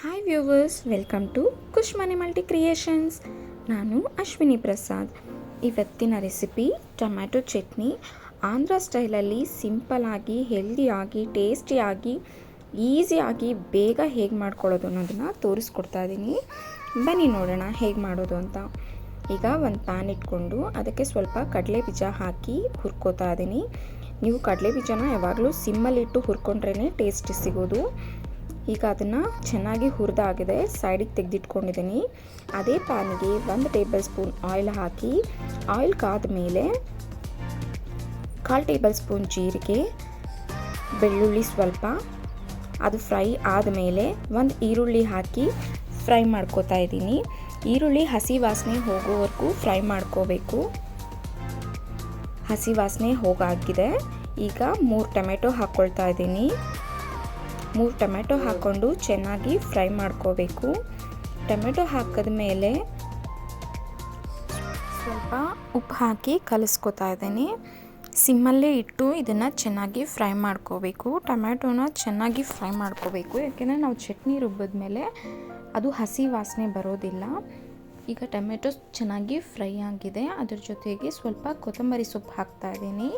Hi viewers, welcome to ಖುಷ್ ಮನೆ multi creations. ನಾನು ಅಶ್ವಿನಿ ಪ್ರಸಾದ್. ಇವತ್ತಿನ ರೆಸಿಪಿ ಟೊಮ್ಯಾಟೊ ಚಟ್ನಿ. ಆಂಧ್ರ ಸ್ಟೈಲಲ್ಲಿ ಸಿಂಪಲ್ಲಾಗಿ, ಹೆಲ್ದಿಯಾಗಿ, ಟೇಸ್ಟಿಯಾಗಿ, ಈಸಿಯಾಗಿ ಬೇಗ ಹೇಗೆ ಮಾಡ್ಕೊಳ್ಳೋದು ಅನ್ನೋದನ್ನು ತೋರಿಸ್ಕೊಡ್ತಾ ಇದ್ದೀನಿ. ಬನ್ನಿ ನೋಡೋಣ ಹೇಗೆ ಮಾಡೋದು ಅಂತ. ಈಗ ಒಂದು ಪ್ಯಾನ್ ಇಟ್ಕೊಂಡು ಅದಕ್ಕೆ ಸ್ವಲ್ಪ ಕಡಲೆ ಬೀಜ ಹಾಕಿ ಹುರ್ಕೋತಾ ಇದ್ದೀನಿ. ನೀವು ಕಡಲೆ ಬೀಜನ ಯಾವಾಗಲೂ ಸಿಮ್ಮಲ್ಲಿಟ್ಟು ಹುರ್ಕೊಂಡ್ರೇ ಟೇಸ್ಟ್ ಸಿಗೋದು. ಈಗ ಅದನ್ನು ಚೆನ್ನಾಗಿ ಹುರಿದಾಗಿದೆ, ಸೈಡಿಗೆ ತೆಗೆದಿಟ್ಕೊಂಡಿದ್ದೀನಿ. ಅದೇ ಪ್ಯಾನಿಗೆ 1 ಟೇಬಲ್ ಸ್ಪೂನ್ ಆಯಿಲ್ ಹಾಕಿ, ಆಯಿಲ್ ಕಾದ ಮೇಲೆ 1/4 ಟೇಬಲ್ ಸ್ಪೂನ್ ಜೀರಿಗೆ, ಬೆಳ್ಳುಳ್ಳಿ ಸ್ವಲ್ಪ, ಅದು ಫ್ರೈ ಆದಮೇಲೆ 1 ಈರುಳ್ಳಿ ಹಾಕಿ ಫ್ರೈ ಮಾಡ್ಕೋತಾ ಇದ್ದೀನಿ. ಈರುಳ್ಳಿ ಹಸಿ ವಾಸನೆ ಹೋಗೋವರೆಗೂ ಫ್ರೈ ಮಾಡ್ಕೋಬೇಕು. ಹಸಿ ವಾಸನೆ ಹೋಗಾಗಿದೆ. ಈಗ 3 ಟೊಮೆಟೊ ಹಾಕ್ಕೊಳ್ತಾ ಇದ್ದೀನಿ. 3 ಟೊಮೆಟೊ ಹಾಕ್ಕೊಂಡು ಚೆನ್ನಾಗಿ ಫ್ರೈ ಮಾಡ್ಕೋಬೇಕು. ಟೊಮೆಟೊ ಹಾಕಿದ ಮೇಲೆ ಸ್ವಲ್ಪ ಉಪ್ಪು ಹಾಕಿ ಕಲಿಸ್ಕೊತಾ ಇದ್ದೀನಿ. ಸಿಮ್ಮಲ್ಲೇ ಇಟ್ಟು ಇದನ್ನು ಚೆನ್ನಾಗಿ ಫ್ರೈ ಮಾಡ್ಕೋಬೇಕು. ಟೊಮೆಟೊನ ಚೆನ್ನಾಗಿ ಫ್ರೈ ಮಾಡ್ಕೋಬೇಕು, ಯಾಕೆಂದರೆ ನಾವು ಚಟ್ನಿ ರುಬ್ಬಿದ ಮೇಲೆ ಅದು ಹಸಿ ವಾಸನೆ ಬರೋದಿಲ್ಲ. ಈಗ ಟೊಮೆಟೊ ಚೆನ್ನಾಗಿ ಫ್ರೈ ಆಗಿದೆ. ಅದ್ರ ಜೊತೆಗೆ ಸ್ವಲ್ಪ ಕೊತ್ತಂಬರಿ ಸೊಪ್ಪು ಹಾಕ್ತಾ ಇದ್ದೀನಿ.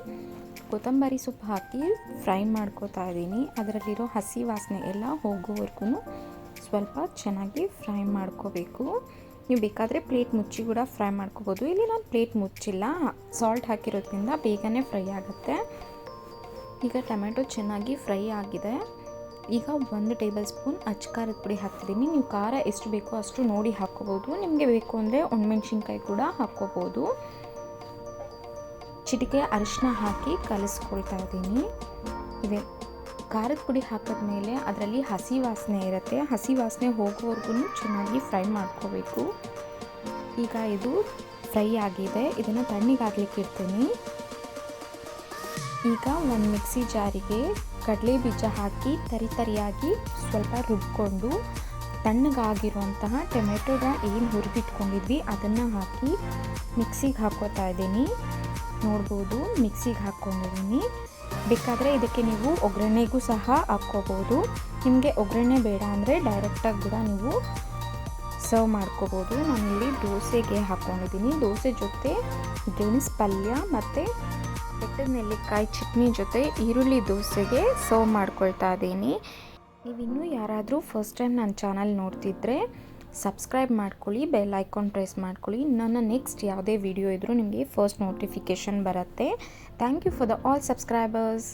ಕೊತ್ತಂಬರಿ ಸೊಪ್ಪು ಹಾಕಿ ಫ್ರೈ ಮಾಡ್ಕೋತಾ ಇದ್ದೀನಿ. ಅದರಲ್ಲಿರೋ ಹಸಿ ವಾಸನೆ ಎಲ್ಲ ಹೋಗೋವರೆಗೂ ಸ್ವಲ್ಪ ಚೆನ್ನಾಗಿ ಫ್ರೈ ಮಾಡ್ಕೋಬೇಕು. ನೀವು ಬೇಕಾದರೆ ಪ್ಲೇಟ್ ಮುಚ್ಚಿ ಕೂಡ ಫ್ರೈ ಮಾಡ್ಕೋಬೋದು. ಇಲ್ಲಿ ನಾನು ಪ್ಲೇಟ್ ಮುಚ್ಚಿಲ್ಲ, ಸಾಲ್ಟ್ ಹಾಕಿರೋದ್ರಿಂದ ಬೇಗನೆ ಫ್ರೈ ಆಗುತ್ತೆ. ಈಗ ಟೊಮೆಟೊ ಚೆನ್ನಾಗಿ ಫ್ರೈ ಆಗಿದೆ. ಈಗ 1 ಟೇಬಲ್ ಸ್ಪೂನ್ ಅಚ್ಚಕಾರದ ಪುಡಿ ಹಾಕ್ತಿದ್ದೀನಿ. ನೀವು ಖಾರ ಎಷ್ಟು ಬೇಕೋ ಅಷ್ಟು ನೋಡಿ ಹಾಕ್ಕೋಬೋದು. ನಿಮಗೆ ಬೇಕು ಅಂದರೆ ಒಣಮೆಣ್ಸಿನ್ಕಾಯಿ ಕೂಡ ಹಾಕ್ಕೋಬೋದು. ಚಿಟಿಕೆ ಅರಿಶಿನ ಹಾಕಿ ಕಲಿಸ್ಕೊಳ್ತಾ ಇದ್ದೀನಿ. ಇವೆ ಖಾರದ ಪುಡಿ ಹಾಕಿದ್ಮೇಲೆ ಅದರಲ್ಲಿ ಹಸಿ ವಾಸನೆ ಇರುತ್ತೆ. ಹಸಿ ವಾಸನೆ ಹೋಗೋವರೆಗೂ ಚೆನ್ನಾಗಿ ಫ್ರೈ ಮಾಡ್ಕೋಬೇಕು. ಈಗ ಇದು ಫ್ರೈ ಆಗಿದೆ. ಇದನ್ನು ತಣ್ಣಗಾಗ್ಲಿಕ್ಕೆ ಇಡ್ತೀನಿ. ಈಗ ಒಂದು ಮಿಕ್ಸಿ ಜಾರಿಗೆ ಕಡಲೆ ಬೀಜ ಹಾಕಿ ತರಿಯಾಗಿ ಸ್ವಲ್ಪ ರುಬ್ಕೊಂಡು ತಣ್ಣಗಾಗಿರುವಂತಹ ಟೊಮೆಟೊನ ಏನು ಹುರಿದಿಟ್ಕೊಂಡಿದ್ವಿ ಅದನ್ನು ಹಾಕಿ ಮಿಕ್ಸಿಗೆ ಹಾಕ್ಕೋತಾ ಇದ್ದೀನಿ. ನೋಡ್ಬೋದು, ಮಿಕ್ಸಿಗೆ ಹಾಕ್ಕೊಂಡಿದ್ದೀನಿ. ಬೇಕಾದರೆ ಇದಕ್ಕೆ ನೀವು ಒಗ್ಗರಣೆಗೂ ಸಹ ಹಾಕ್ಕೋಬೋದು. ನಿಮಗೆ ಒಗ್ಗರಣೆ ಬೇಡ ಅಂದರೆ ಡೈರೆಕ್ಟಾಗಿ ಕೂಡ ನೀವು ಸರ್ವ್ ಮಾಡ್ಕೋಬೋದು. ನಾನಿಲ್ಲಿ ದೋಸೆಗೆ ಹಾಕ್ಕೊಂಡಿದ್ದೀನಿ. ದೋಸೆ ಜೊತೆ ಗೆಣಸು ಪಲ್ಯ ಮತ್ತು ಬೆಟ್ಟದ ನೆಲ್ಲಿಕಾಯಿ ಚಟ್ನಿ ಜೊತೆ ಈರುಳ್ಳಿ ದೋಸೆಗೆ ಸರ್ವ್ ಮಾಡ್ಕೊಳ್ತಾ ಇದ್ದೀನಿ. ನೀವಿನ್ನೂ ಯಾರಾದರೂ ಫಸ್ಟ್ ಟೈಮ್ ನನ್ನ ಚಾನಲ್ ನೋಡ್ತಿದ್ರೆ ಸಬ್ಸ್ಕ್ರೈಬ್ ಮಾಡ್ಕೊಳ್ಳಿ, ಬೆಲ್ ಐಕಾನ್ ಪ್ರೆಸ್ ಮಾಡ್ಕೊಳ್ಳಿ. ನನ್ನ ನೆಕ್ಸ್ಟ್ ಯಾವುದೇ ವಿಡಿಯೋ ಇದ್ದರೂ ನಿಮಗೆ ಫಸ್ಟ್ ನೋಟಿಫಿಕೇಷನ್ ಬರುತ್ತೆ. Thank you for the all subscribers.